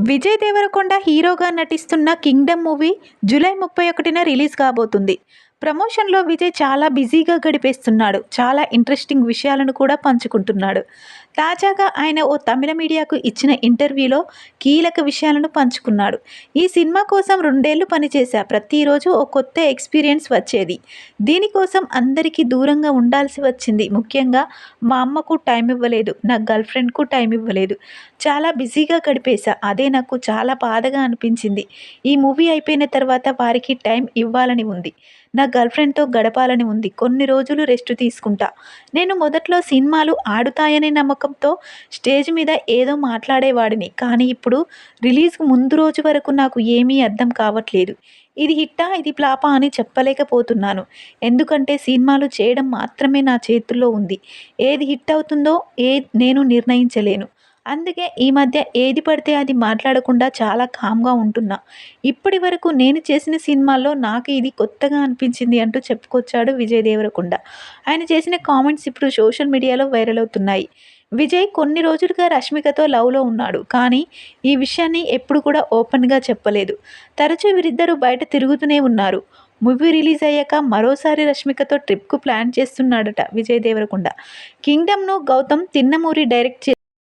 విజయ్ దేవరకొండ హీరోగా నటిస్తున్న 'Kingdom' movie July 31న release కాబోతుంది. ప్రమోషన్‌లో విజయ్ చాలా బిజీగా గడిపేస్తున్నాడు. చాలా ఇంట్రెస్టింగ్ విషయాలను కూడా పంచుకుంటున్నాడు. తాజాగా ఆయన ఓ తమిళ మీడియాకు ఇచ్చిన ఇంటర్వ్యూలో కీలక విషయాలను పంచుకున్నాడు. ఈ సినిమా కోసం 2 ఏళ్లు పనిచేశా. ప్రతిరోజు ఓ కొత్త ఎక్స్‌పీరియన్స్ వచ్చేది. దీనికోసం అందరికీ దూరంగా ఉండాల్సి వచ్చింది. ముఖ్యంగా మా అమ్మకు టైం ఇవ్వలేదు. నా గర్ల్‌ఫ్రెండ్‌కు టైం ఇవ్వలేదు. చాలా బిజీగా గడిపేశా. అదే నాకు చాలా బాధగా అనిపించింది. ఈ మూవీ అయిపోయిన తర్వాత వారికి టైం ఇవ్వాలని ఉంది. నా గర్ల్‌ఫ్రెండ్‌తో గడపాలని ఉంది. కొన్ని రోజులు రెస్ట్ తీసుకుంటా. నేను మొదట్లో సినిమాలు ఆడుతాయనే నమ్మకంతో స్టేజ్ మీద ఏదో మాట్లాడేవాడిని. కానీ ఇప్పుడు రిలీజ్‌కు ముందు రోజు వరకు నాకు ఏమీ అర్థం కావట్లేదు. ఇది హిట్టా? ఇది ఫ్లాపా? అని చెప్పలేకపోతున్నాను. ఎందుకంటే సినిమాలు చేయడం మాత్రమే నా చేతుల్లో ఉంది. ఏది హిట్ అవుతుందో నేను నిర్ణయించలేను. అందుకే ఈ మధ్య ఏది పడితే అది మాట్లాడకుండా చాలా కామ్‌గా ఉంటున్నా. ఇప్పటివరకు నేను చేసిన సినిమాల్లో నాకు ఇది కొత్తగా అనిపించింది అంటూ చెప్పుకొచ్చాడు విజయ్ దేవరకొండ. ఆయన చేసిన కామెంట్స్ ఇప్పుడు సోషల్ మీడియాలో వైరల్ అవుతున్నాయి. విజయ్ కొన్ని రోజులుగా రష్మికతో లవ్‌లో ఉన్నాడు. కానీ ఈ విషయాన్ని ఎప్పుడు కూడా ఓపెన్‌గా చెప్పలేదు. తరచూ వీరిద్దరూ బయట తిరుగుతూనే ఉన్నారు. మూవీ రిలీజ్ అయ్యాక మరోసారి రష్మికతో ట్రిప్‌కు ప్లాన్ చేస్తున్నాడట విజయ్ దేవరకొండ. 'కింగ్డమ్'ను గౌతమ్ తిన్నమూరి డైరెక్ట్